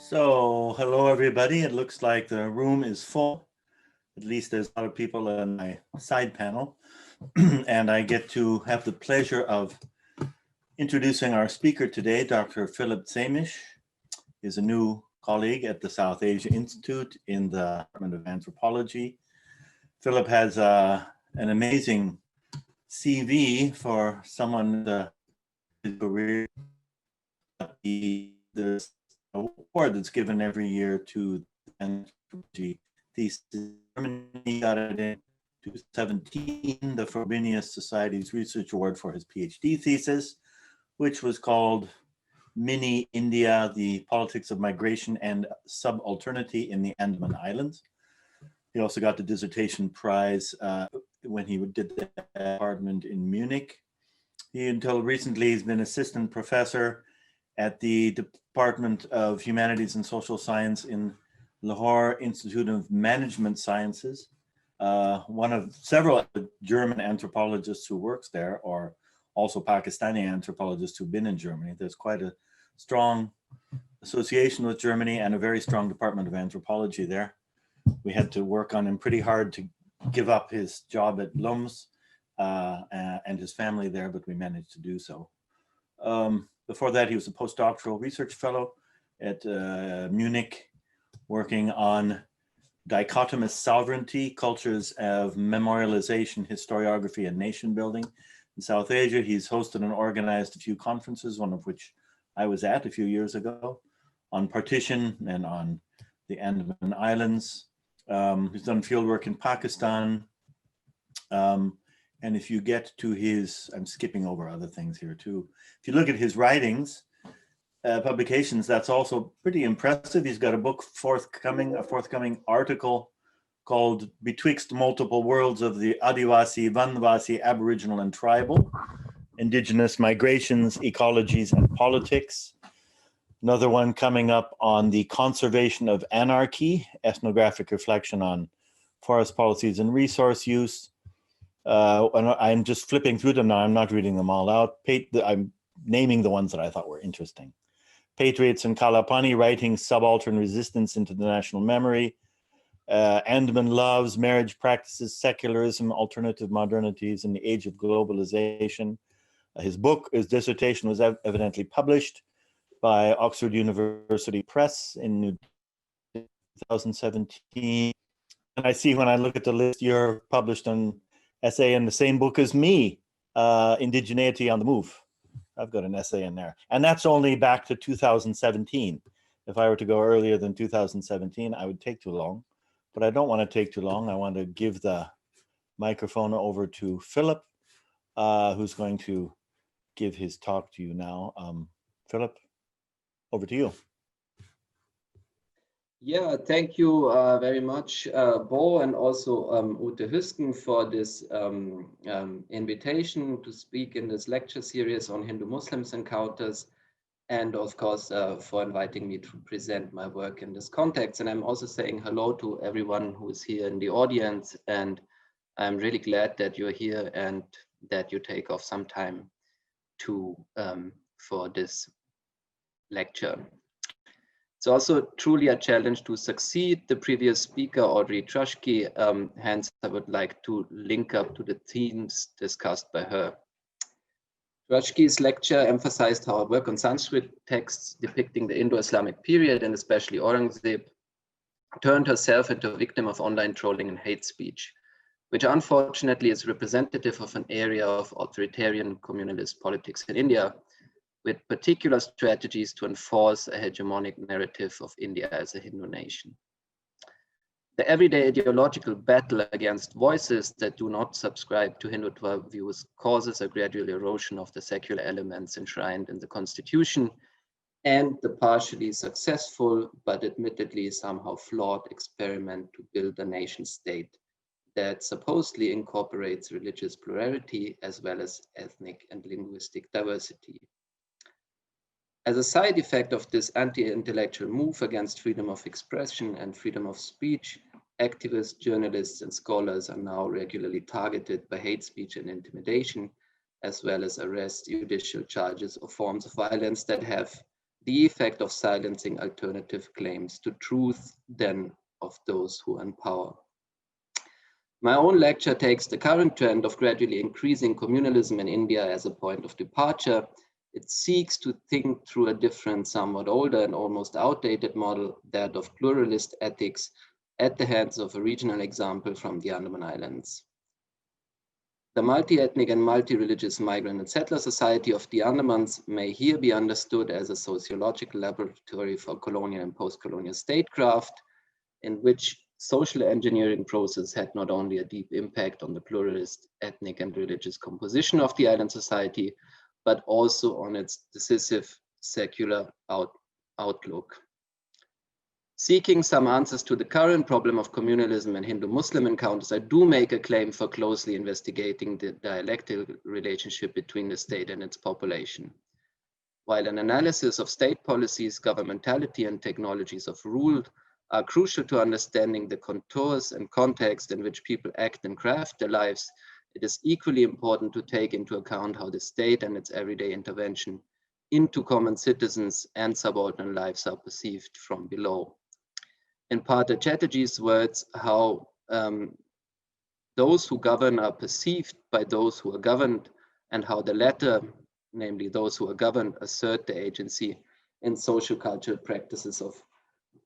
So, hello everybody. It looks like the room is full. At least there's a lot of people on my side panel. And I get to have the pleasure of introducing our speaker today, Dr. Philipp Zehmisch. He's a new colleague at the South Asia Institute in the Department of Anthropology. Philipp has an amazing CV for someone his career. There's an award that's given every year to anthropology thesis. Germany got it in 2017, the Frobenius Society's Research Award for his PhD thesis, which was called Mini India, the Politics of Migration and Subalternity in the Andaman Islands. He also got the dissertation prize when he did the department in Munich. He, until recently, has been assistant professor at the Department of Humanities and Social Science in Lahore Institute of Management Sciences, one of several German anthropologists who works there, or also Pakistani anthropologists who've been in Germany. There's quite a strong association with Germany and a very strong Department of Anthropology there. We had to work on him pretty hard to give up his job at Lums and his family there, but we managed to do so. Before that, he was a postdoctoral research fellow at Munich, working on dichotomous sovereignty, cultures of memorialization, historiography, and nation building. In South Asia, he's hosted and organized a few conferences, one of which I was at a few years ago, on partition and on the Andaman Islands. He's done fieldwork in Pakistan. And if you get to his, I'm skipping over other things here too. If you look at his writings, publications, that's also pretty impressive. He's got a book a forthcoming article called Betwixt Multiple Worlds of the Adivasi, Vanvasi, Aboriginal and Tribal, Indigenous Migrations, Ecologies and Politics. Another one coming up on the Conservation of Anarchy, Ethnographic Reflection on Forest Policies and Resource Use. And I'm just flipping through them now. I'm not reading them all out. I'm naming the ones that I thought were interesting. Patriots and Kalapani, Writing Subaltern Resistance into the National Memory. Andaman Loves, Marriage Practices, Secularism, Alternative Modernities in the Age of Globalization. His dissertation was evidently published by Oxford University Press in 2017. And I see when I look at the list, you're published an essay in the same book as me, Indigeneity on the Move. I've got an essay in there. And that's only back to 2017. If I were to go earlier than 2017, I would take too long. But I don't want to take too long. I want to give the microphone over to Philipp, who's going to give his talk to you now. Philipp, over to you. Yeah, thank you very much, Bo, and also Ute Hüsken for this invitation to speak in this lecture series on Hindu-Muslims encounters, and of course for inviting me to present my work in this context. And I'm also saying hello to everyone who is here in the audience, and I'm really glad that you're here and that you take off some time for this lecture. It's also truly a challenge to succeed. The previous speaker, Audrey Trushke, hence I would like to link up to the themes discussed by her. Trushke's lecture emphasized how her work on Sanskrit texts depicting the Indo-Islamic period, and especially Aurangzeb, turned herself into a victim of online trolling and hate speech, which unfortunately is representative of an area of authoritarian communalist politics in India, with particular strategies to enforce a hegemonic narrative of India as a Hindu nation. The everyday ideological battle against voices that do not subscribe to Hindutva views causes a gradual erosion of the secular elements enshrined in the constitution, and the partially successful, but admittedly somehow flawed experiment to build a nation state that supposedly incorporates religious plurality as well as ethnic and linguistic diversity. As a side effect of this anti-intellectual move against freedom of expression and freedom of speech, activists, journalists, and scholars are now regularly targeted by hate speech and intimidation, as well as arrest, judicial charges, or forms of violence that have the effect of silencing alternative claims to truth than of those who are in power. My own lecture takes the current trend of gradually increasing communalism in India as a point of departure. It seeks to think through a different, somewhat older and almost outdated model, that of pluralist ethics, at the hands of a regional example from the Andaman Islands. The multi-ethnic and multi-religious migrant and settler society of the Andamans may here be understood as a sociological laboratory for colonial and post-colonial statecraft, in which social engineering process had not only a deep impact on the pluralist ethnic and religious composition of the island society, but also on its decisive secular outlook. Seeking some answers to the current problem of communalism and Hindu-Muslim encounters, I do make a claim for closely investigating the dialectical relationship between the state and its population. While an analysis of state policies, governmentality, and technologies of rule are crucial to understanding the contours and context in which people act and craft their lives, it is equally important to take into account how the state and its everyday intervention into common citizens and subordinate lives are perceived from below. In Partha Chatterjee's words, how those who govern are perceived by those who are governed, and how the latter, namely those who are governed, assert the agency in social cultural practices of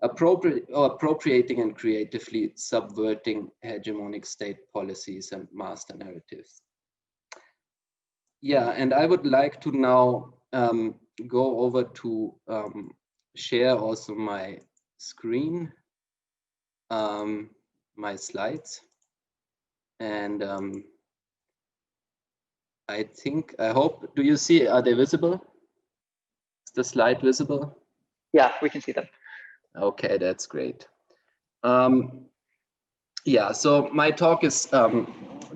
appropriating and creatively subverting hegemonic state policies and master narratives. Yeah, and I would like to now go over to share also my screen, my slides. And I hope, do you see, are they visible? Is the slide visible? Yeah, we can see them. Okay, that's great. Yeah, so my talk is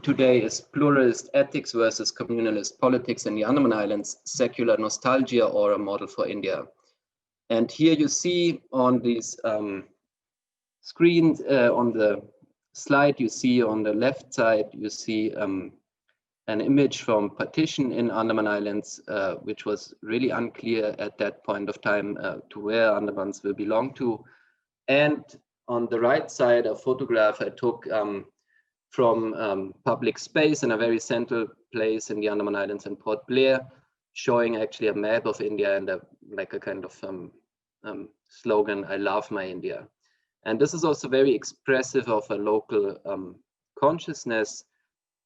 today is Pluralist Ethics versus Communalist Politics in the Andaman Islands, Secular Nostalgia or a Model for India. And here you see on these screens, on the slide, you see on the left side, you see an image from partition in Andaman Islands, which was really unclear at that point of time to where Andamans will belong to. And on the right side, a photograph I took from public space in a very central place in the Andaman Islands in Port Blair, showing actually a map of India and like a kind of slogan, "I love my India." And this is also very expressive of a local consciousness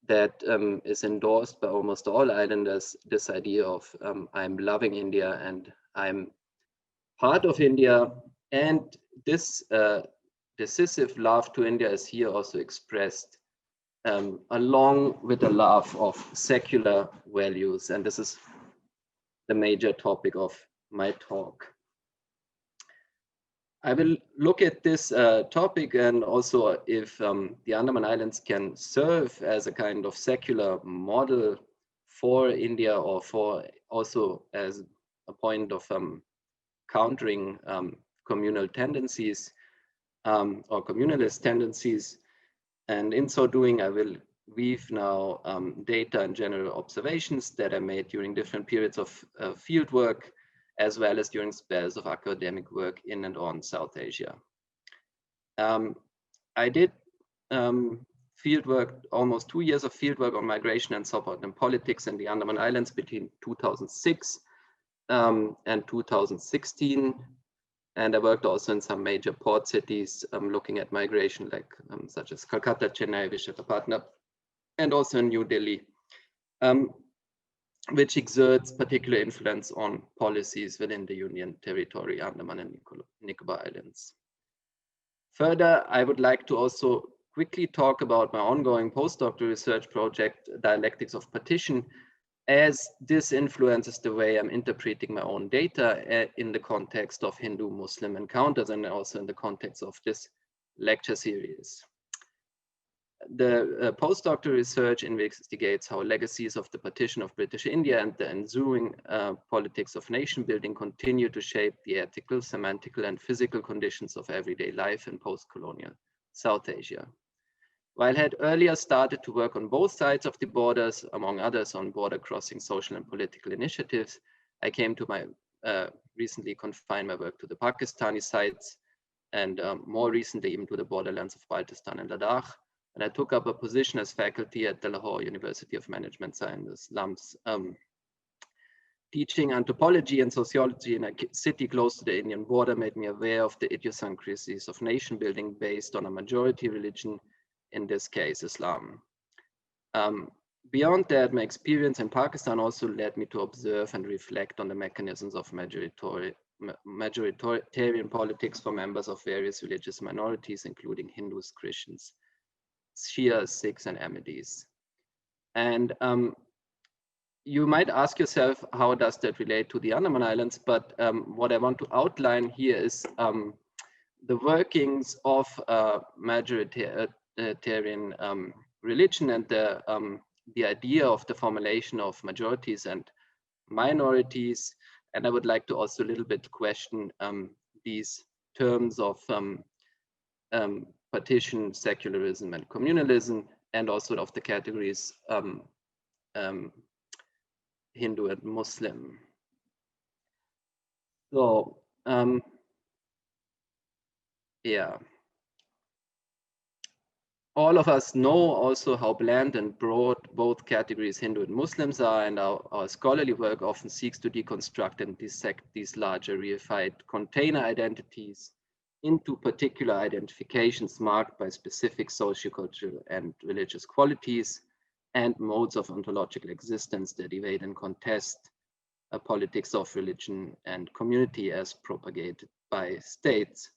that is endorsed by almost all islanders, this idea of I'm loving India and I'm part of India. And this decisive love to India is here also expressed along with the love of secular values. And this is the major topic of my talk. I will look at this topic and also if the Andaman Islands can serve as a kind of secular model for India, or for also as a point of countering communal tendencies or communalist tendencies. And in so doing, I will weave now data and general observations that I made during different periods of field work, as well as during spells of academic work in and on South Asia. I did fieldwork, almost 2 years of fieldwork on migration and subordinate politics in the Andaman Islands between 2006 and 2016. And I worked also in some major port cities looking at migration, like such as Calcutta, Chennai, Visakhapatnam, and also in New Delhi, which exerts particular influence on policies within the Union Territory, Andaman and Nicobar Islands. Further, I would like to also quickly talk about my ongoing postdoctoral research project, Dialectics of Partition, as this influences the way I'm interpreting my own data in the context of Hindu-Muslim encounters and also in the context of this lecture series. The postdoctoral research investigates how legacies of the partition of British India and the ensuing politics of nation building continue to shape the ethical, semantical, and physical conditions of everyday life in post-colonial South Asia. While I had earlier started to work on both sides of the borders, among others on border crossing social and political initiatives, I came to my recently confined my work to the Pakistani sites, and more recently even to the borderlands of Baltistan and Ladakh. And I took up a position as faculty at the Lahore University of Management Sciences, LUMS, teaching anthropology and sociology in a city close to the Indian border made me aware of the idiosyncrasies of nation building based on a majority religion, in this case, Islam. Beyond that, my experience in Pakistan also led me to observe and reflect on the mechanisms of majoritarian politics for members of various religious minorities, including Hindus, Christians, Shias, Sikhs, and Ahmadis. And you might ask yourself, how does that relate to the Andaman Islands? But what I want to outline here is the workings of majoritarian religion and the idea of the formulation of majorities and minorities. And I would like to also a little bit question these terms of partition, secularism, and communalism, and also of the categories Hindu and Muslim. So, yeah. All of us know also how bland and broad both categories Hindu and Muslims are, and our scholarly work often seeks to deconstruct and dissect these larger reified container identities into particular identifications marked by specific sociocultural and religious qualities and modes of ontological existence that evade and contest a politics of religion and community as propagated by states.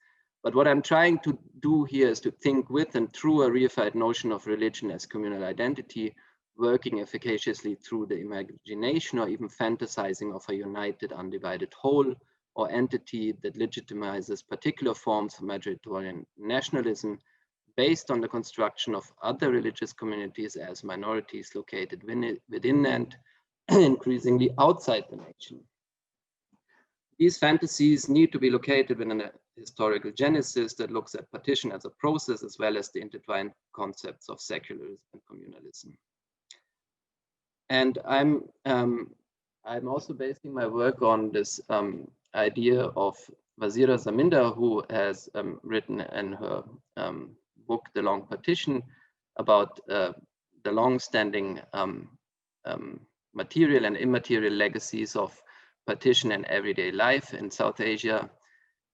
But what I'm trying to do here is to think with and through a reified notion of religion as communal identity, working efficaciously through the imagination or even fantasizing of a united, undivided whole or entity that legitimizes particular forms of majoritarian nationalism based on the construction of other religious communities as minorities located within and increasingly outside the nation. These fantasies need to be located within a historical genesis that looks at partition as a process, as well as the intertwined concepts of secularism and communalism. And I'm also basing my work on this idea of Wazira Zaminda, who has written in her book, The Long Partition, about the long-standing material and immaterial legacies of partition and everyday life in South Asia,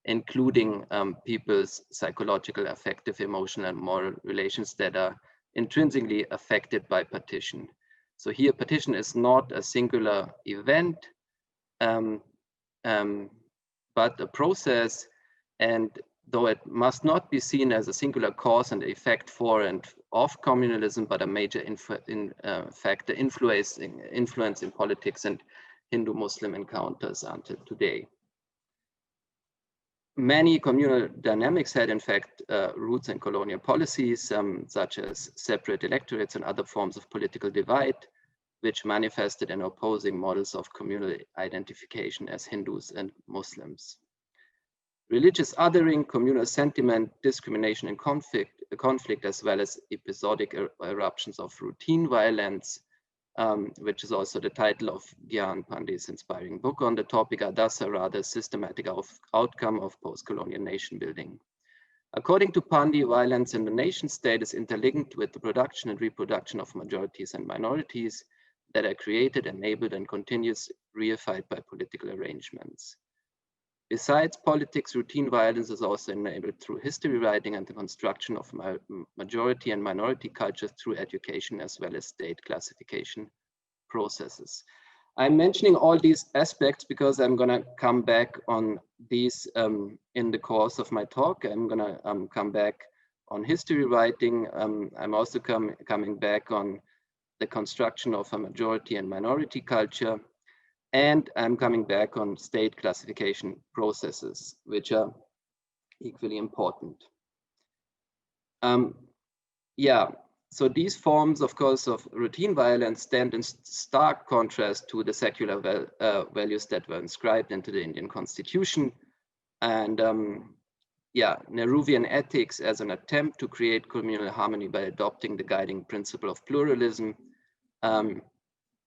including people's psychological, affective, emotional, and moral relations that are intrinsically affected by partition. So here, partition is not a singular event, but a process, and though it must not be seen as a singular cause and effect for and of communalism, but a major factor influencing politics and Hindu-Muslim encounters until today. Many communal dynamics had in fact roots in colonial policies, such as separate electorates and other forms of political divide, which manifested in opposing models of communal identification as Hindus and Muslims. Religious othering, communal sentiment, discrimination and conflict, as well as episodic eruptions of routine violence, which is also the title of Gyan Pandey's inspiring book on the topic, are thus a rather systematic outcome of post-colonial nation building. According to Pandey, violence in the nation state is interlinked with the production and reproduction of majorities and minorities that are created, enabled, and continuously reified by political arrangements. Besides politics, routine violence is also enabled through history writing and the construction of majority and minority cultures through education, as well as state classification processes. I'm mentioning all these aspects because I'm going to come back on these in the course of my talk. I'm going to come back on history writing. I'm also coming back on the construction of a majority and minority culture. And I'm coming back on state classification processes, which are equally important. So these forms, of course, of routine violence stand in stark contrast to the secular values that were inscribed into the Indian constitution. And Nehruvian ethics as an attempt to create communal harmony by adopting the guiding principle of pluralism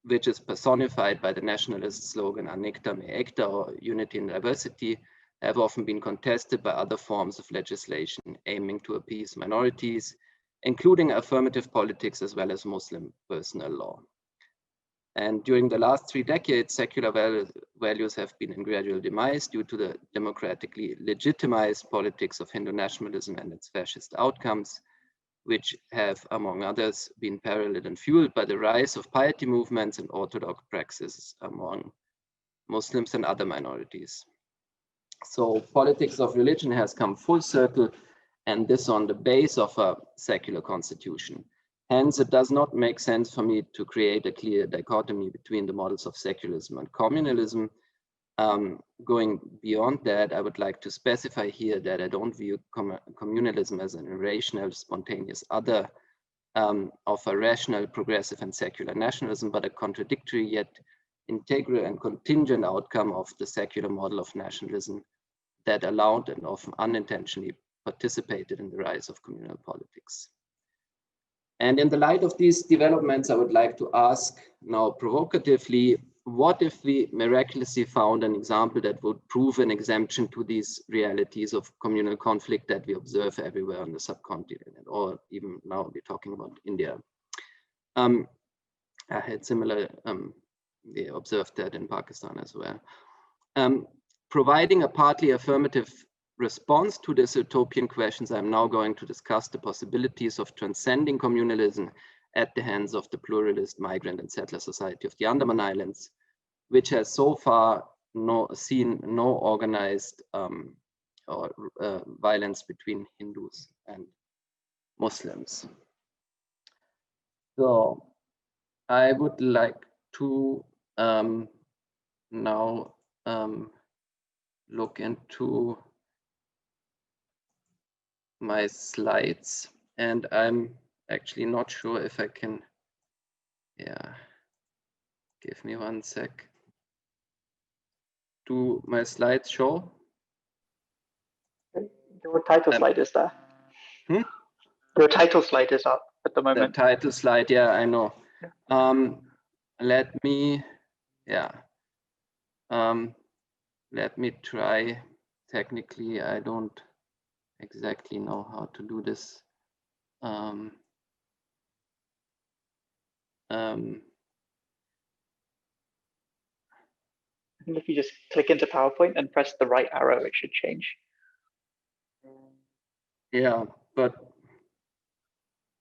which is personified by the nationalist slogan Anekta Me Ekta, or unity in diversity, have often been contested by other forms of legislation aiming to appease minorities, including affirmative politics as well as Muslim personal law. And during the last 3 decades, secular values have been in gradual demise due to the democratically legitimized politics of Hindu nationalism and its fascist outcomes, which have, among others, been paralleled and fueled by the rise of piety movements and orthodox praxis among Muslims and other minorities. So politics of religion has come full circle, and this on the base of a secular constitution. Hence, it does not make sense for me to create a clear dichotomy between the models of secularism and communalism. Going beyond that, I would like to specify here that I don't view communalism as an irrational, spontaneous other of a rational, progressive, and secular nationalism, but a contradictory yet integral and contingent outcome of the secular model of nationalism that allowed and often unintentionally participated in the rise of communal politics. And in the light of these developments, I would like to ask now provocatively, what if we miraculously found an example that would prove an exemption to these realities of communal conflict that we observe everywhere on the subcontinent, or even now we're talking about India? I had similar, we observed that in Pakistan as well. Providing a partly affirmative response to these utopian questions, I'm now going to discuss the possibilities of transcending communalism at the hands of the pluralist migrant and settler society of the Andaman Islands, which has so far seen no organized violence between Hindus and Muslims. So I would like to now look into my slides, and I'm actually not sure if I can, give me 1 sec. Do my slides show? Your title slide is there. Your title slide is up at the moment. The title slide, yeah, I know. Let me try. Technically, I don't exactly know how to do this. I think if you just click into PowerPoint and press the right arrow, it should change. Yeah, but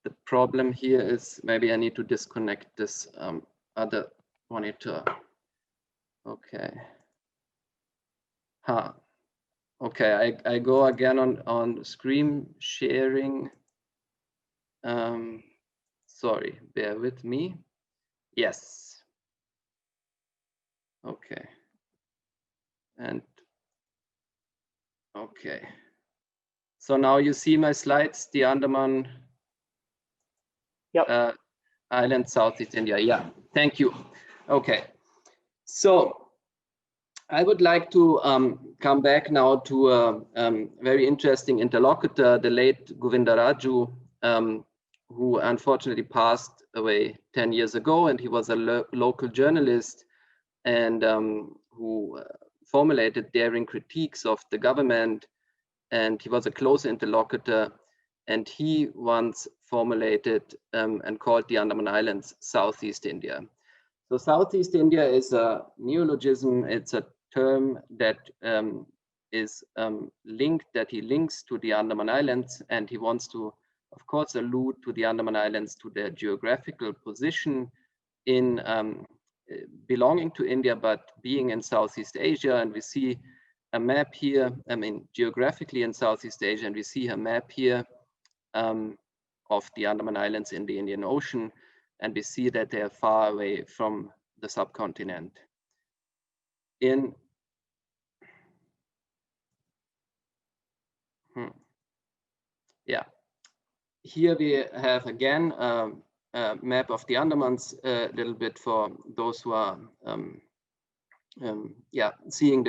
the problem here is maybe I need to disconnect this other monitor. Okay. Okay, I go again on screen sharing. Sorry, bear with me. Yes. Okay. And okay. So now you see my slides, the Andaman Island, Southeast India. Yeah, thank you. Okay. So I would like to come back now to a very interesting interlocutor, the late Govinda Raju, who unfortunately passed away 10 years ago, and he was a local journalist and who formulated daring critiques of the government, and he was a close interlocutor, and he once formulated and called the Andaman Islands Southeast India. So Southeast India is a neologism. It's a term that is linked, that he links to the Andaman Islands, and he wants to, of course, allude to the Andaman Islands, to their geographical position in belonging to India, but being in Southeast Asia. And we see a map here, I mean, geographically in Southeast Asia, and we see a map here of the Andaman Islands in the Indian Ocean, and we see that they are far away from the subcontinent. Here we have again a map of the Andamans, a little bit for those who are seeing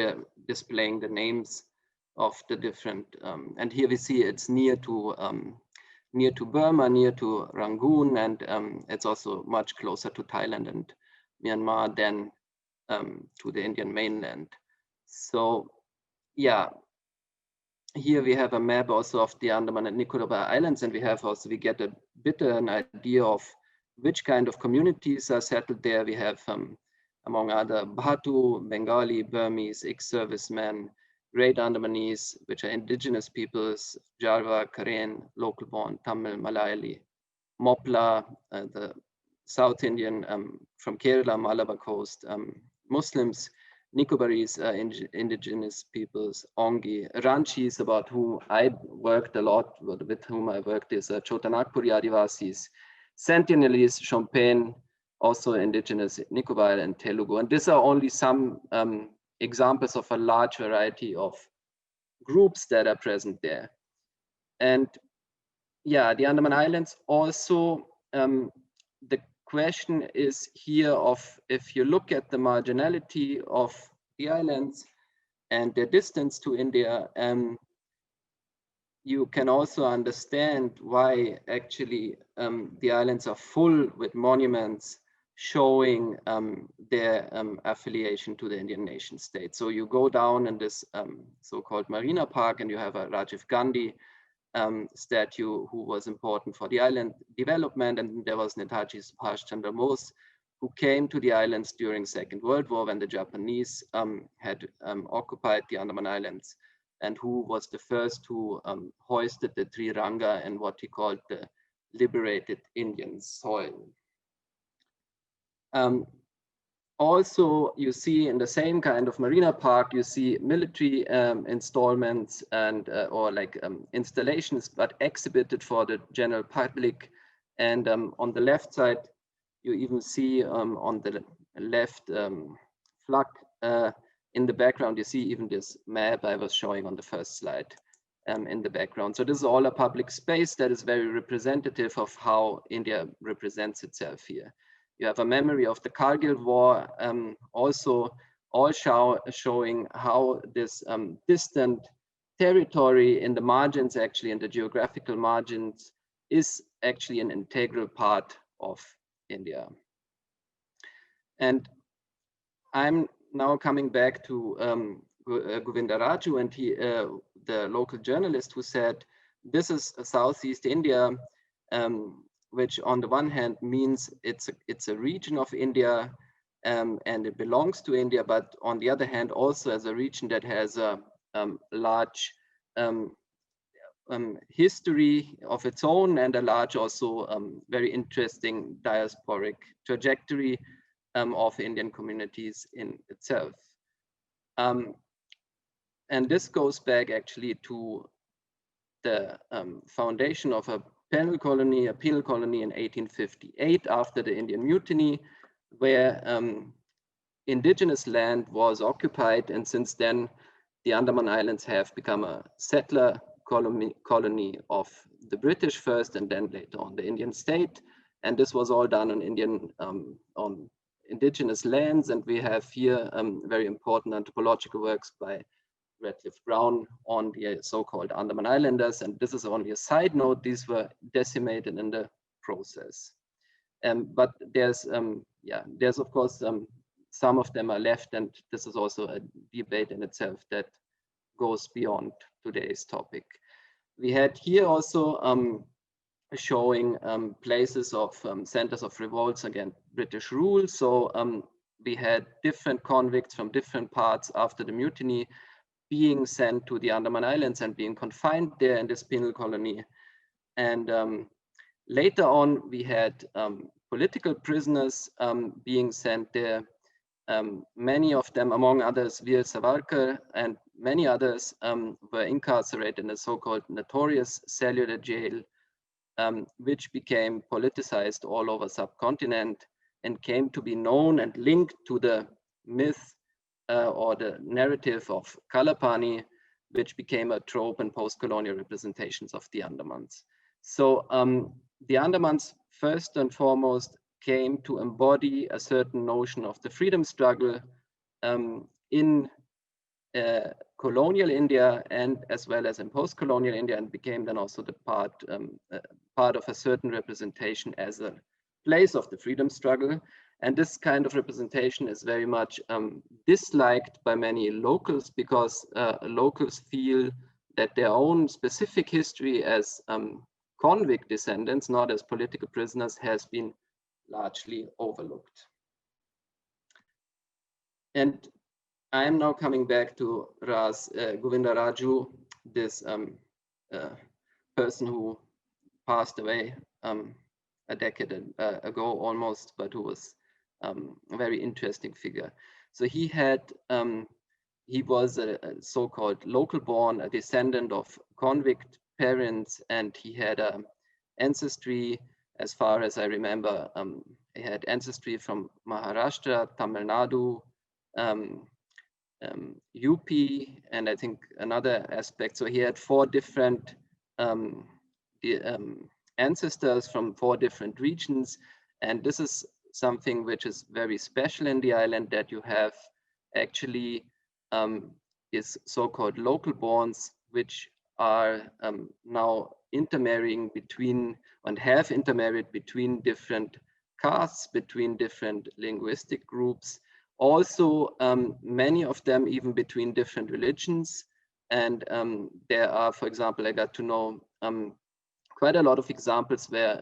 displaying the names of the different, and here we see it's near to Burma, near to Rangoon, and it's also much closer to Thailand and Myanmar, then to the Indian mainland. So yeah, here we have a map also of the Andaman and Nicobar Islands, and we get a bit an idea of which kind of communities are settled there. We have, among other, Bhatu, Bengali, Burmese, ex-servicemen, Great Andamanese, which are indigenous peoples, Jarva, Karen, local born, Tamil, Malayali, Mopla, the South Indian from Kerala, Malabar coast, Muslims, Nicobarese, indigenous peoples, Ongi, Ranchis, about whom I worked a lot, with whom I worked is Chotanagpuri Adivasis, Sentinelese, Champagne, also indigenous Nicobar and Telugu. And these are only some examples of a large variety of groups that are present there. And yeah, the Andaman Islands also, the question is here of, if you look at the marginality of the islands and their distance to India, you can also understand why actually the islands are full with monuments showing their affiliation to the Indian nation state. So you go down in this so-called Marina Park and you have a Rajiv Gandhi statue who was important for the island development, and there was Netaji Subhash Chandra Bose, who came to the islands during Second World War when the Japanese had occupied the Andaman Islands, and who was the first who hoisted the Triranga in what he called the liberated Indian soil. Also, you see in the same kind of Marina Park, you see military installments and or like installations, but exhibited for the general public. And on the left side, you even see on the left flag in the background, you see even this map I was showing on the first slide in the background. So this is all a public space that is very representative of how India represents itself here. You have a memory of the Kargil War, also all showing how this distant territory in the margins, actually in the geographical margins, is actually an integral part of India. And I'm now coming back to Govinda Raju and the local journalist, who said, this is Southeast India, which on the one hand means it's a region of India and it belongs to India, but on the other hand also as a region that has a large history of its own and a large also very interesting diasporic trajectory of Indian communities in itself. And this goes back actually to the foundation of a penal colony in 1858 after the Indian Mutiny, where indigenous land was occupied, and since then the Andaman Islands have become a settler colony of the British first, and then later on the Indian state. And this was all done on on indigenous lands, and we have here very important anthropological works by Radcliffe Brown on the so-called Andaman Islanders, and this is only a side note, these were decimated in the process. But there's of course some of them are left, and this is also a debate in itself that goes beyond today's topic. We had here also showing places of centers of revolts against British rule. So we had different convicts from different parts after the mutiny being sent to the Andaman Islands and being confined there in this penal colony. And later on, we had political prisoners being sent there. Many of them, among others, Veer Savarkar and many others were incarcerated in a so-called notorious cellular jail, which became politicized all over subcontinent and came to be known and linked to the myth or the narrative of Kalapani, which became a trope in post-colonial representations of the Andamans. So the Andamans, first and foremost, came to embody a certain notion of the freedom struggle in colonial India and as well as in post-colonial India, and became then also the part of a certain representation as a place of the freedom struggle. And this kind of representation is very much disliked by many locals, because locals feel that their own specific history as convict descendants, not as political prisoners, has been largely overlooked. And I am now coming back to Govinda Raju, this person who passed away a decade ago almost, but who was a very interesting figure. So he was a so-called local born, a descendant of convict parents, and he had ancestry, as far as I remember, he had ancestry from Maharashtra, Tamil Nadu, UP, and I think another aspect. So he had 4 different ancestors from 4 different regions, and this is something which is very special in the island, that you have actually is so-called local borns, which are now intermarrying between, and have intermarried between different castes, between different linguistic groups, also many of them even between different religions. And there are, for example, I got to know quite a lot of examples where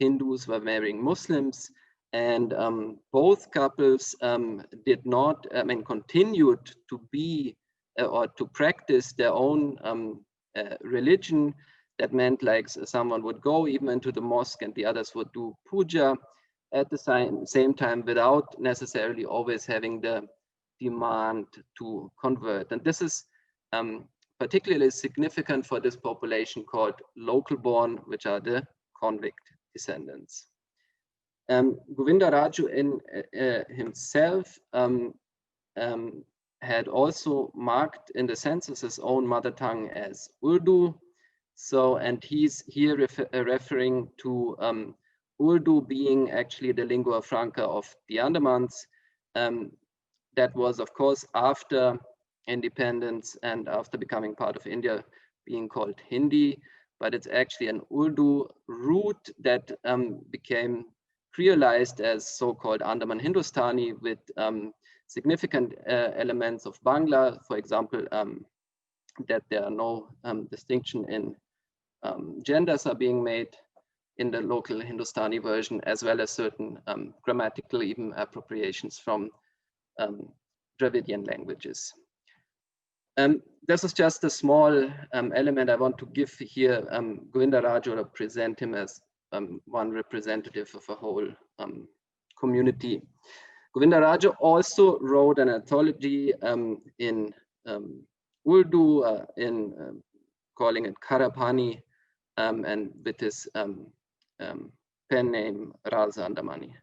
Hindus were marrying Muslims, and both couples did not, continued to be or to practice their own religion. That meant like someone would go even into the mosque and the others would do puja at the same time, without necessarily always having the demand to convert. And this is particularly significant for this population called local born, which are the convict descendants. Govinda Raju himself had also marked in the census his own mother tongue as Urdu. So, and he's here referring to Urdu being actually the lingua franca of the Andamans. That was, of course, after independence and after becoming part of India, being called Hindi, but it's actually an Urdu root that became creolized as so-called Andaman Hindustani, with significant elements of Bangla, for example, that there are no distinction in genders are being made in the local Hindustani version, as well as certain grammatical even appropriations from Dravidian languages. This is just a small element I want to give here. Govinda Raju, or present him as one representative of a whole community. Govinda Raju also wrote an anthology in Urdu, calling it Karabhani, and with his pen name Raza Andamani.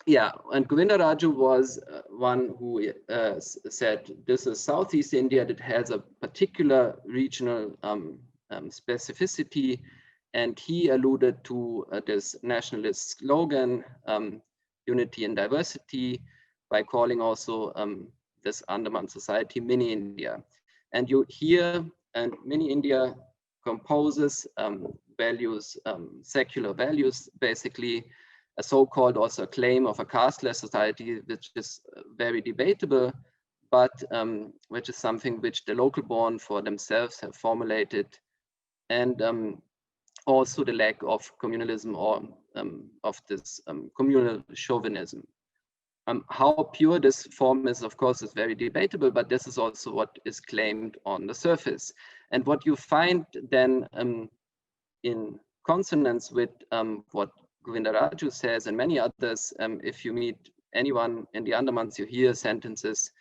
Yeah, and Govinda Raju was one who said this is Southeast India that has a particular regional specificity, and he alluded to this nationalist slogan, unity and diversity, by calling also this Andaman society Mini India. And you hear, and Mini India composes values, secular values, basically, a so-called also claim of a casteless society, which is very debatable, but which is something which the local born for themselves have formulated, and also the lack of communalism or of this communal chauvinism. How pure this form is, of course, is very debatable, but this is also what is claimed on the surface. And what you find then in consonance with what Govinda Raju says and many others, if you meet anyone in the Andamans, you hear sentences,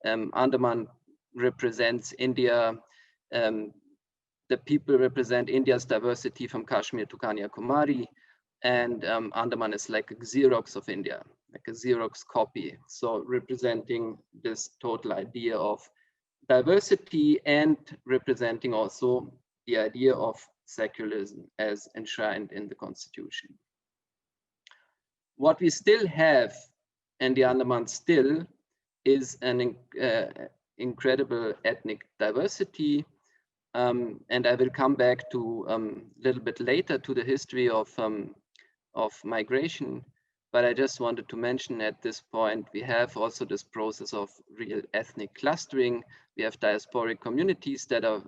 Andaman represents India, the people represent India's diversity from Kashmir to Kanyakumari, and Andaman is like a Xerox of India, like a Xerox copy. So representing this total idea of diversity and representing also the idea of secularism as enshrined in the constitution. What we still have in the Andaman still is an incredible ethnic diversity. And I will come back to a little bit later to the history of migration. But I just wanted to mention at this point, we have also this process of real ethnic clustering. We have diasporic communities that are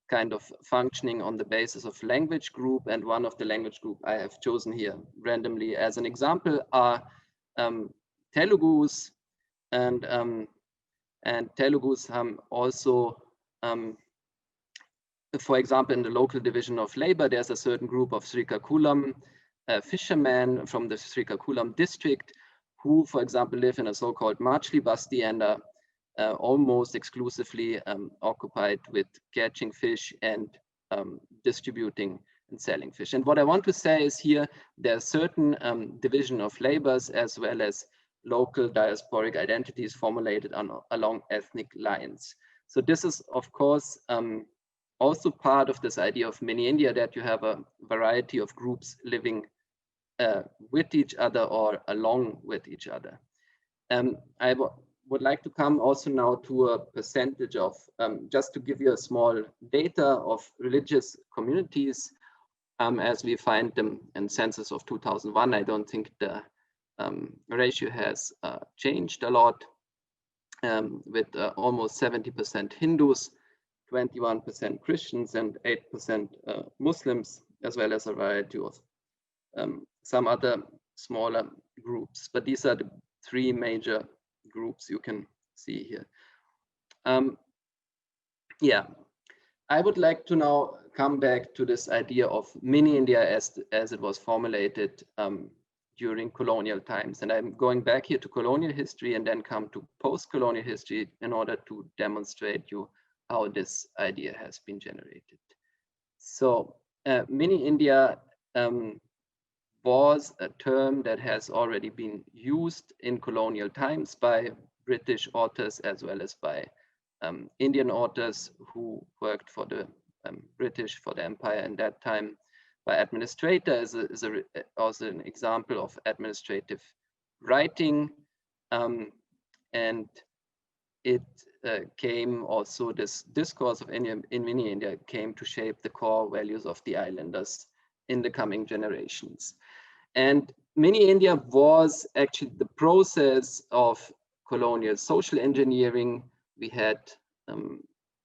kind of functioning on the basis of language group. And one of the language group I have chosen here randomly as an example are Telugus. And Telugus also, for example, in the local division of labor, there's a certain group of Srikakulam fishermen from the Srikakulam district who, for example, live in a so-called Machli Basti and are almost exclusively occupied with catching fish and distributing and selling fish. And what I want to say is here, there's certain division of labors as well as local diasporic identities formulated along ethnic lines. So this is, of course, also part of this idea of mini India, that you have a variety of groups living with each other or along with each other. I would like to come also now to a percentage of, just to give you a small data of religious communities as we find them in census of 2001. I don't think the ratio has changed a lot, with almost 70% Hindus, 21% Christians, and 8% Muslims, as well as a variety of some other smaller groups. But these are the three major groups you can see here. Yeah, I would like to now come back to this idea of mini India as it was formulated during colonial times. And I'm going back here to colonial history and then come to post-colonial history in order to demonstrate you how this idea has been generated. So mini India was a term that has already been used in colonial times by British authors as well as by Indian authors who worked for the British, for the empire in that time. By administrator is also an example of administrative writing, and it came also, this discourse of India in mini India came to shape the core values of the islanders in the coming generations. And mini India was actually the process of colonial social engineering. We had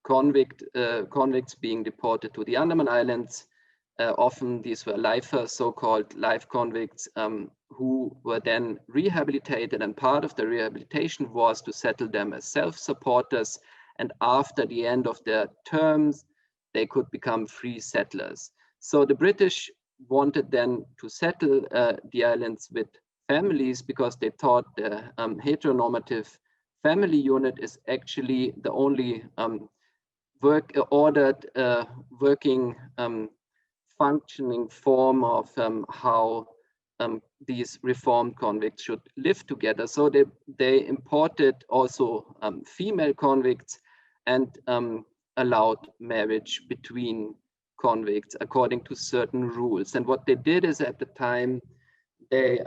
convicts being deported to the Andaman Islands. Often these were lifers, so-called life convicts, who were then rehabilitated, and part of the rehabilitation was to settle them as self-supporters, and after the end of their terms, they could become free settlers. So the British wanted then to settle the islands with families because they thought the heteronormative family unit is actually the only working functioning form of how these reformed convicts should live together. So they imported also female convicts and allowed marriage between convicts according to certain rules. And what they did is, at the time, they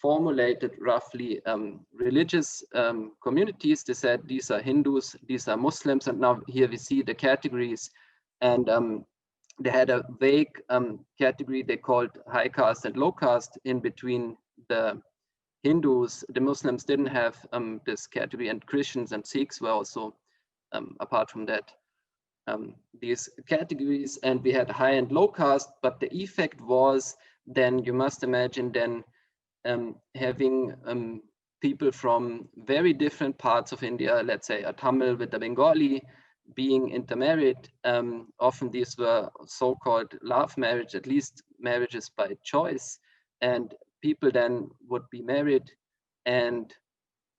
formulated roughly religious communities. They said these are Hindus, these are Muslims, and now here we see the categories. And they had a vague category they called high caste and low caste in between the Hindus. The Muslims didn't have this category, and Christians and Sikhs were also, apart from that, these categories. And we had high and low caste, but the effect was then, you must imagine then having people from very different parts of India, let's say a Tamil with a Bengali, being intermarried. Often these were so-called love marriage, at least marriages by choice, and people then would be married, and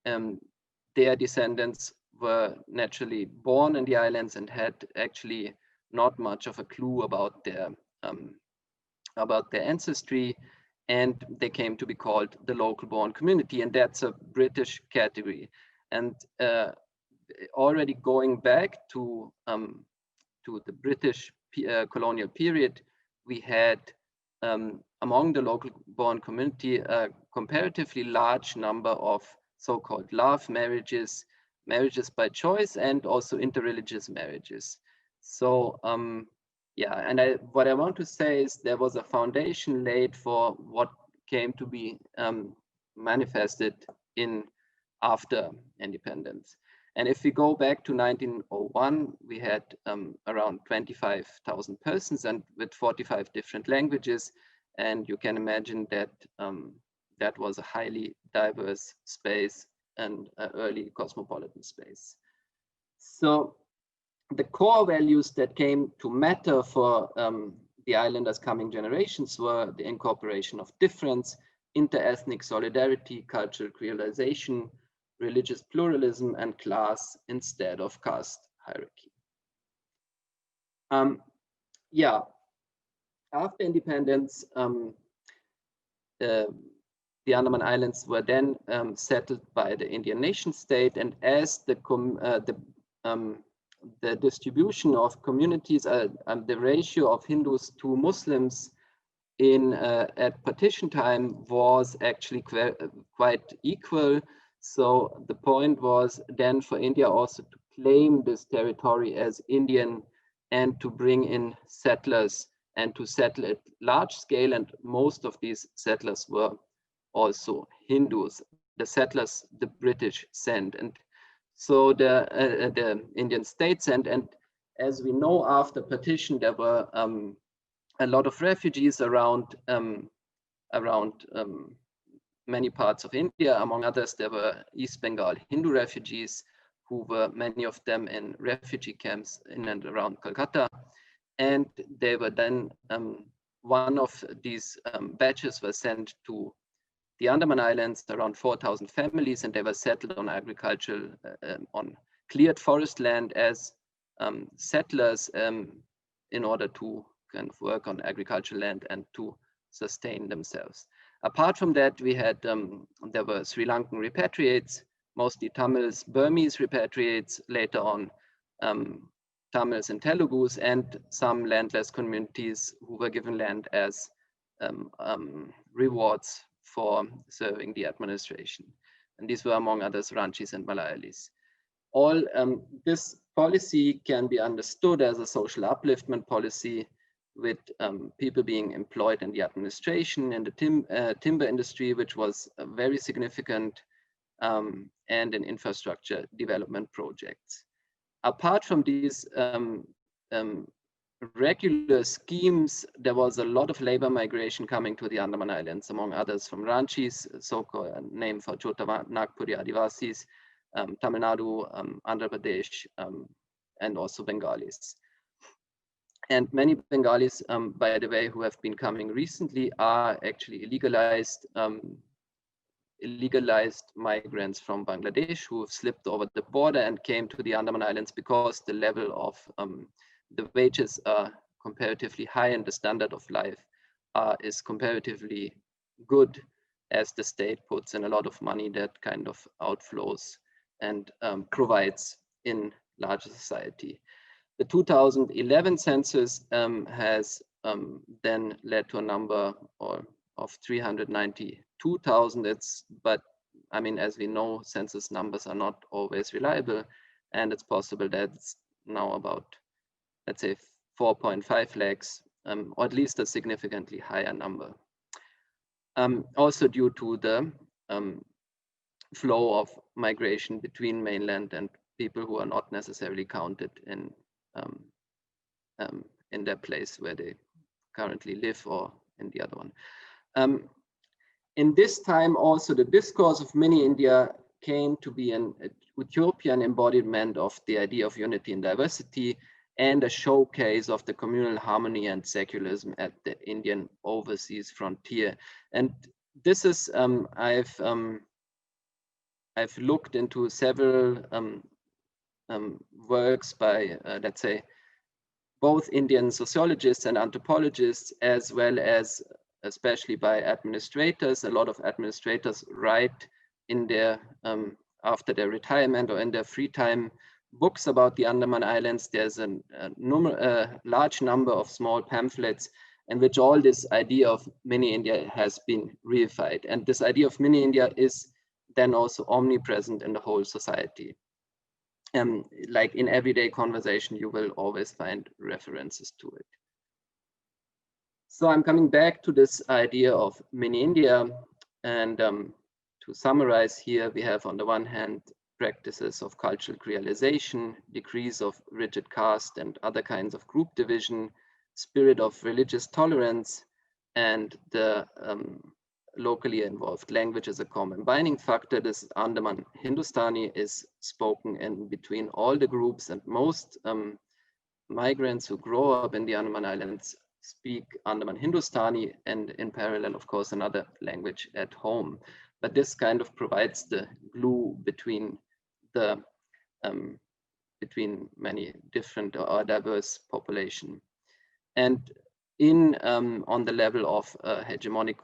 their descendants were naturally born in the islands and had actually not much of a clue about their ancestry, and they came to be called the local born community, and that's a British category. And already going back to the British colonial period, we had among the local born community a comparatively large number of so-called love marriages, marriages by choice, and also interreligious marriages. So yeah, and what I want to say is there was a foundation laid for what came to be manifested in after independence. And if we go back to 1901, we had around 25,000 persons and with 45 different languages. And you can imagine that that was a highly diverse space and early cosmopolitan space. So the core values that came to matter for the islanders' coming generations were the incorporation of difference, inter-ethnic solidarity, cultural creolization, religious pluralism, and class instead of caste hierarchy. Yeah, after independence, the Andaman Islands were then settled by the Indian nation state, and as the distribution of communities and the ratio of Hindus to Muslims at partition time was actually quite equal. So the point was then for India also to claim this territory as Indian and to bring in settlers and to settle at large scale. And most of these settlers were also Hindus. The settlers the British sent, and so the Indian state sent. And as we know, after partition, there were a lot of refugees around many parts of India. Among others, there were East Bengal Hindu refugees, who were many of them in refugee camps in and around Calcutta. And they were then, one of these batches was sent to the Andaman Islands, around 4,000 families, and they were settled on agricultural, on cleared forest land as settlers in order to kind of work on agricultural land and to sustain themselves. Apart from that, we had, there were Sri Lankan repatriates, mostly Tamils, Burmese repatriates, later on Tamils and Telugus, and some landless communities who were given land as rewards for serving the administration. And these were among others Ranchis and Malayalis. All this policy can be understood as a social upliftment policy, with people being employed in the administration, in the timber industry, which was very significant, and in infrastructure development projects. Apart from these regular schemes, there was a lot of labor migration coming to the Andaman Islands, among others from Ranchis, so-called name for Chota Nagpuri Adivasis, Tamil Nadu, Andhra Pradesh, and also Bengalis. And many Bengalis, by the way, who have been coming recently are actually illegalized migrants from Bangladesh who have slipped over the border and came to the Andaman Islands because the level of the wages are comparatively high and the standard of life is comparatively good, as the state puts in a lot of money that kind of outflows and provides in larger society. The 2011 census has then led to a number of 392,000. But I mean, as we know, census numbers are not always reliable, and it's possible that it's now about, let's say, 4.5 lakhs, or at least a significantly higher number. Also due to the flow of migration between mainland and people who are not necessarily counted in their place where they currently live, or in the other one. In this time also, the discourse of mini India came to be an utopian embodiment of the idea of unity and diversity, and a showcase of the communal harmony and secularism at the Indian overseas frontier. And this is, I've looked into several works by, let's say, both Indian sociologists and anthropologists, as well as especially by administrators. A lot of administrators write in their, after their retirement or in their free time, books about the Andaman Islands. There's a large number of small pamphlets in which all this idea of mini India has been reified. And this idea of mini India is then also omnipresent in the whole society. like in everyday conversation, you will always find references to it. So I'm coming back to this idea of mini India, and to summarize here, we have on the one hand practices of cultural creolization, decrease of rigid caste and other kinds of group division, spirit of religious tolerance, and the locally involved language as a common binding factor. This Andaman Hindustani is spoken in between all the groups, and most migrants who grow up in the Andaman Islands speak Andaman Hindustani, and in parallel, of course, another language at home. But this kind of provides the glue between the between many different or diverse population. And in on the level of hegemonic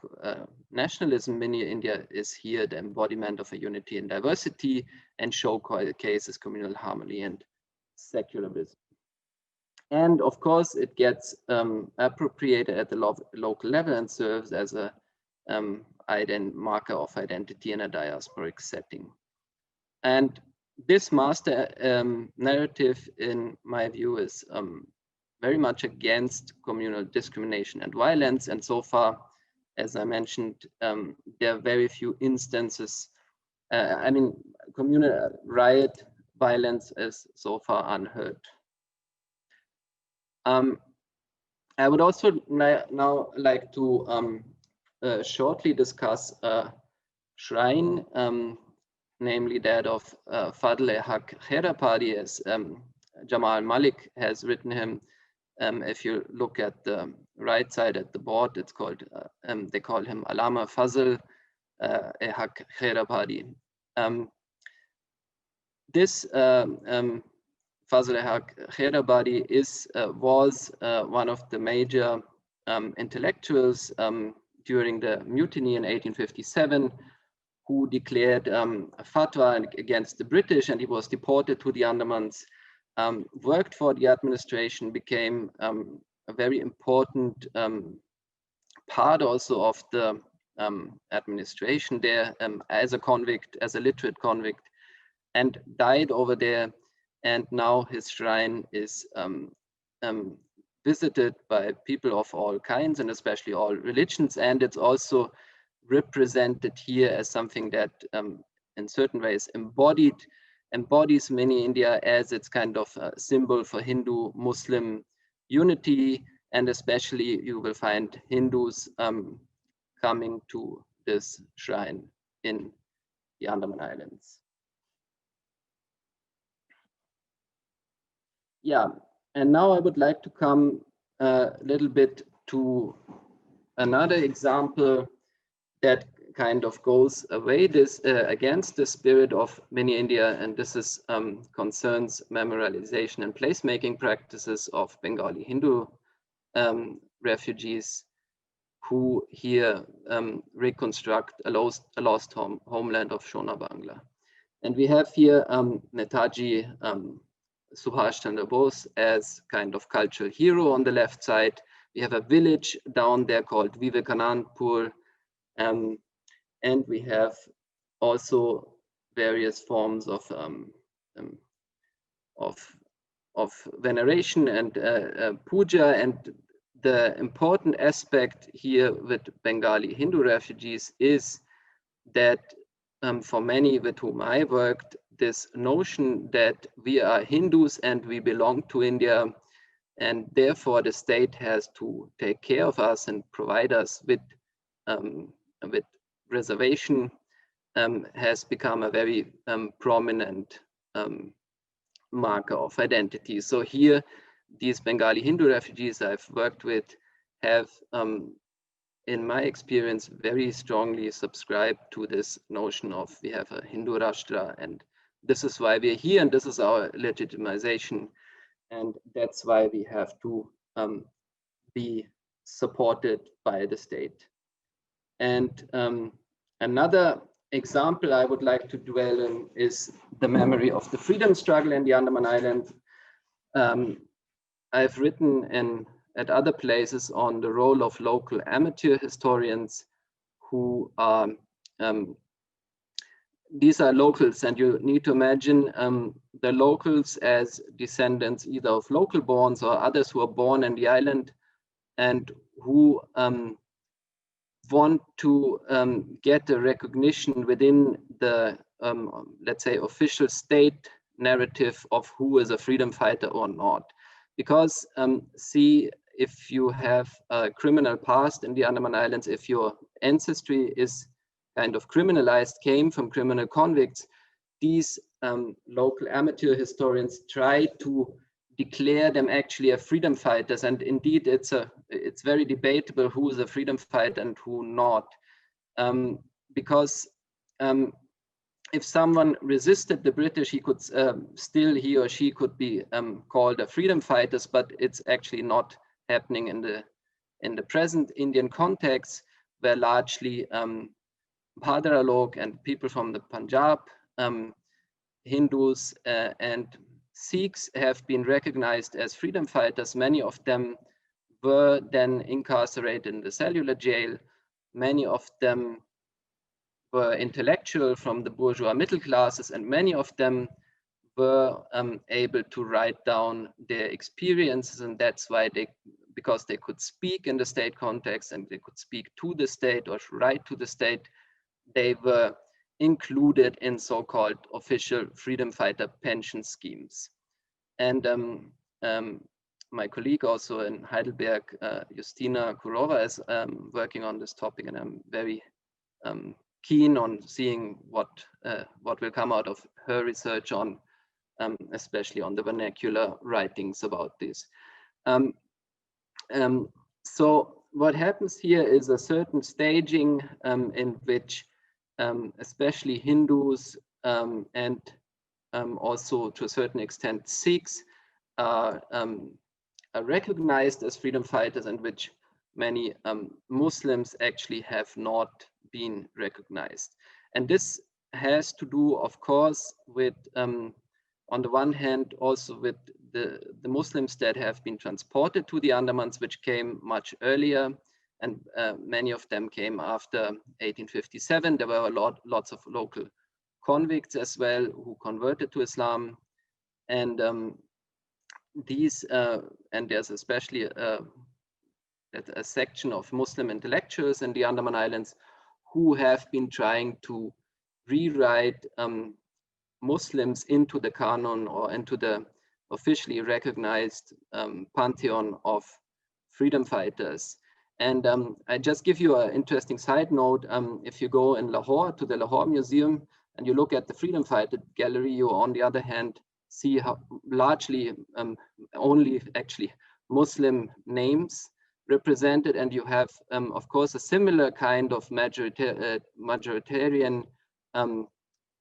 nationalism, mini India is here the embodiment of a unity in diversity, and showcases communal harmony and secularism. And of course, it gets appropriated at the local level and serves as a marker of identity in a diasporic setting. And this master narrative, in my view, is very much against communal discrimination and violence. And so far, as I mentioned, there are very few instances. I mean, communal riot violence is so far unheard. I would also now like to shortly discuss a shrine, namely that of Fadl-e-Haq Khairabadi, as Jamal Malik has written him. If you look at the right side at the board, it's called, they call him Alama Fazl-e-Haq Khairabadi. This Fazl-e-Haq Khairabadi was one of the major intellectuals during the mutiny in 1857, who declared a fatwa against the British, and he was deported to the Andamans, worked for the administration, became a very important part also of the administration there as a convict, as a literate convict, and died over there. And now his shrine is visited by people of all kinds, and especially all religions. And it's also represented here as something that in certain ways embodies mini India as its kind of symbol for Hindu-Muslim unity. And especially you will find Hindus coming to this shrine in the Andaman Islands. Yeah, and now I would like to come a little bit to another example that kind of goes away against the spirit of mini India, and this is concerns memorialization and placemaking practices of Bengali Hindu refugees who here reconstruct a lost homeland of Sonar Bangla. And we have here Netaji Subhash Chandra Bose as kind of cultural hero on the left side. We have a village down there called Vivekanandpur, and we have also various forms of veneration and puja. And the important aspect here with Bengali Hindu refugees is that for many with whom I worked, this notion that we are Hindus and we belong to India, and therefore the state has to take care of us and provide us with reservation, has become a very prominent marker of identity. So here, these Bengali Hindu refugees I've worked with have, in my experience, very strongly subscribed to this notion of we have a Hindu Rashtra, and this is why we're here, and this is our legitimization, and that's why we have to be supported by the state. And another example I would like to dwell in is the memory of the freedom struggle in the Andaman Islands. I've written at other places on the role of local amateur historians who are these are locals, and you need to imagine the locals as descendants either of local borns or others who are born in the island and who want to get a recognition within the, let's say, official state narrative of who is a freedom fighter or not. Because see, if you have a criminal past in the Andaman Islands, if your ancestry is kind of criminalized, came from criminal convicts, these local amateur historians try to declare them actually as freedom fighters, and indeed it's very debatable who is a freedom fighter and who not, because if someone resisted the British, he could still, he or she could be called a freedom fighters, but it's actually not happening in the present Indian context, where largely Bhadra Lok and people from the Punjab, Hindus and Sikhs have been recognized as freedom fighters. Many of them were then incarcerated in the cellular jail. Many of them were intellectual from the bourgeois middle classes, and many of them were able to write down their experiences, and that's why because they could speak in the state context and they could speak to the state or write to the state, they were included in so-called official freedom fighter pension schemes. And my colleague also in Heidelberg, Justina Kurova, is working on this topic, and I'm very keen on seeing what will come out of her research on, especially on the vernacular writings about this. So what happens here is a certain staging in which especially Hindus and also to a certain extent Sikhs are recognized as freedom fighters, and which many Muslims actually have not been recognized. And this has to do, of course, with on the one hand also with the Muslims that have been transported to the Andamans, which came much earlier, and many of them came after 1857. There were lots of local convicts as well who converted to Islam, and and there's especially a section of Muslim intellectuals in the Andaman Islands who have been trying to rewrite Muslims into the canon or into the officially recognized pantheon of freedom fighters. And I just give you an interesting side note. If you go in Lahore to the Lahore Museum and you look at the freedom fighter gallery, you on the other hand see how largely only actually Muslim names represented, and you have of course a similar kind of majoritarian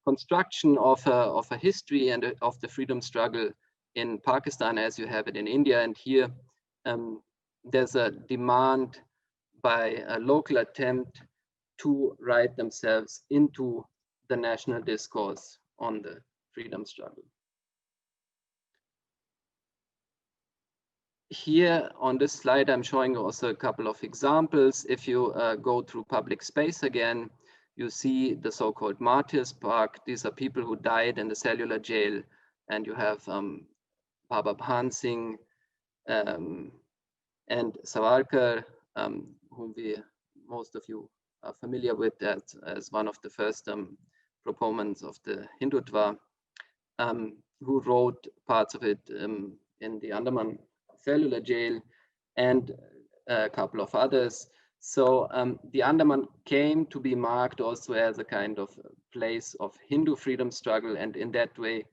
construction of a history and of the freedom struggle in Pakistan as you have it in India. And here there's a demand by a local attempt to write themselves into the national discourse on the freedom struggle. Here on this slide, I'm showing also a couple of examples. If you go through public space again, you see the so-called Martyrs Park. These are people who died in the cellular jail. And you have Baba Bhan Singh and Savarkar, whom most of you are familiar with as one of the first proponents of the Hindutva, who wrote parts of it in the Andaman cellular jail, and a couple of others. So the Andaman came to be marked also as a kind of place of Hindu freedom struggle, and in that way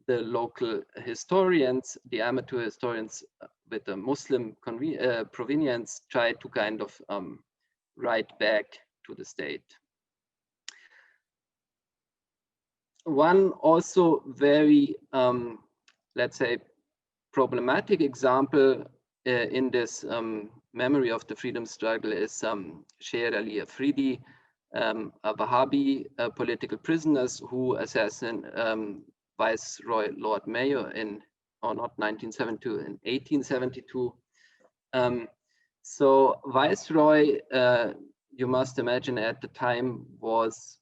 the local historians, the amateur historians with the Muslim provenience, tried to kind of write back to the state. One also very, let's say, problematic example in this memory of the freedom struggle is Sher Ali Afridi, a Wahhabi political prisoners who assassinated Viceroy Lord Mayo in, or not 1972, in 1872. So Viceroy, you must imagine at the time was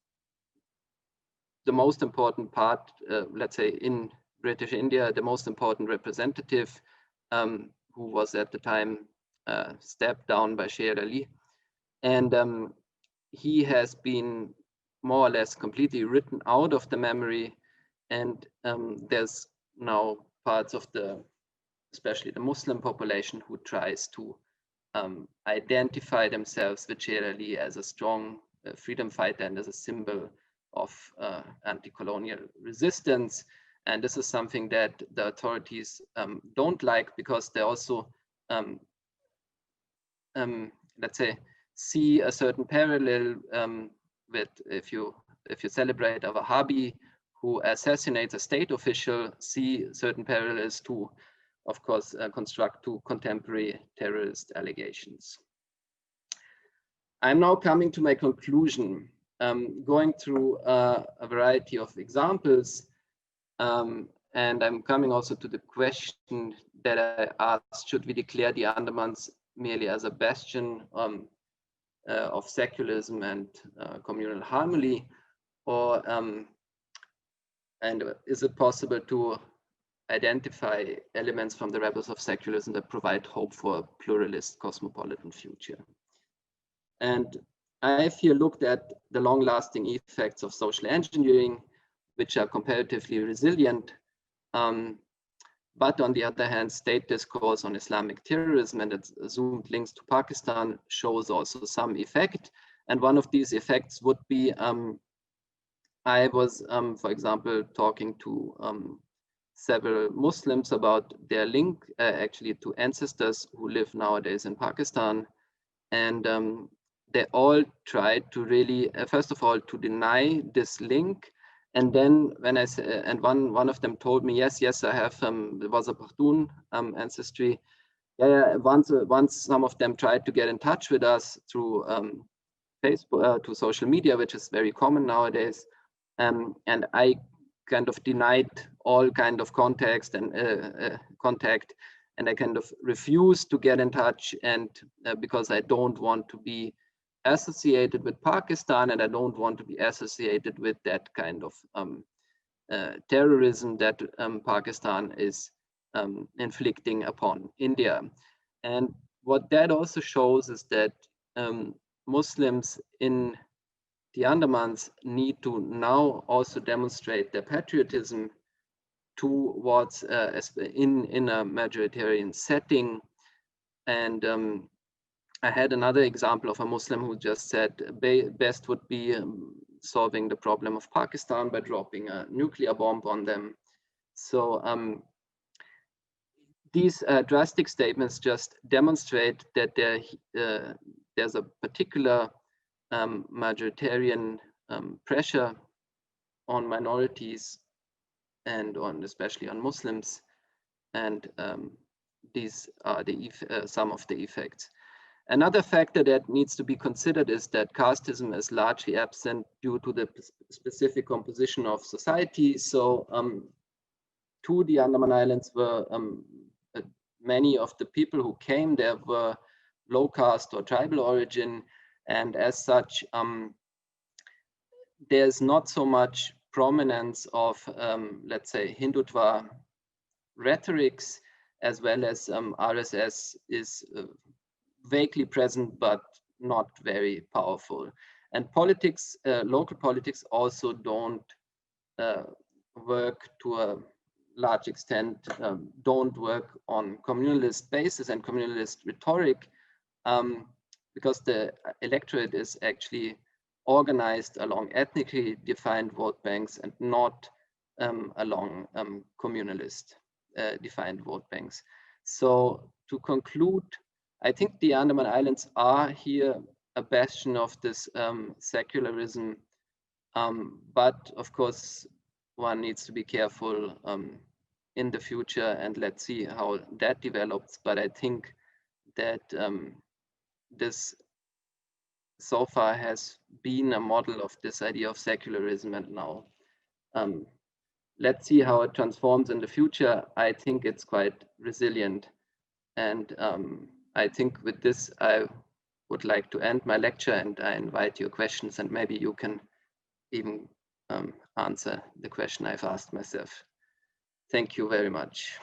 the most important part, let's say in British India, the most important representative who was at the time stepped down by Sher Ali. And he has been more or less completely written out of the memory. And there's now parts of especially the Muslim population, who tries to identify themselves with Sher Ali as a strong freedom fighter and as a symbol of anti-colonial resistance. And this is something that the authorities don't like, because they also, let's say, see a certain parallel with if you celebrate a Wahhabi who assassinates a state official, see certain parallels to, of course, construct to contemporary terrorist allegations. I'm now coming to my conclusion, going through a variety of examples, and I'm coming also to the question that I asked: should we declare the Andamans merely as a bastion of secularism and communal harmony, or and is it possible to identify elements from the rebels of secularism that provide hope for a pluralist cosmopolitan future? And I've here looked at the long-lasting effects of social engineering, which are comparatively resilient, but on the other hand, state discourse on Islamic terrorism and its assumed links to Pakistan shows also some effect. And one of these effects would be, I was, for example, talking to several Muslims about their link actually to ancestors who live nowadays in Pakistan. And they all tried to really, first of all, to deny this link. And then when I said, and one of them told me, yes, I have, it was a Pakhtun ancestry. Yeah, once some of them tried to get in touch with us through Facebook, to social media, which is very common nowadays. And I kind of denied all kind of context and contact, and I kind of refused to get in touch, and because I don't want to be associated with Pakistan, and I don't want to be associated with that kind of terrorism that Pakistan is inflicting upon India. And what that also shows is that Muslims in the Andamans need to now also demonstrate their patriotism towards in a majoritarian setting. And I had another example of a Muslim who just said best would be solving the problem of Pakistan by dropping a nuclear bomb on them. So these drastic statements just demonstrate that there's a particular majoritarian pressure on minorities and especially on Muslims, and these are some of the effects. Another factor that needs to be considered is that casteism is largely absent due to the specific composition of society. So to the Andaman Islands were many of the people who came there were low caste or tribal origin, and as such there's not so much prominence of let's say Hindutva rhetorics, as well as RSS is vaguely present but not very powerful. And politics, local politics also don't work to a large extent, don't work on communalist basis and communalist rhetoric, because the electorate is actually organized along ethnically defined vote banks and not along communalist defined vote banks. So to conclude, I think the Andaman Islands are here a bastion of this secularism, but of course one needs to be careful in the future, and let's see how that develops. But I think that this so far has been a model of this idea of secularism, and now let's see how it transforms in the future. I think it's quite resilient, and I think with this I would like to end my lecture, and I invite your questions, and maybe you can even answer the question I've asked myself. Thank you very much.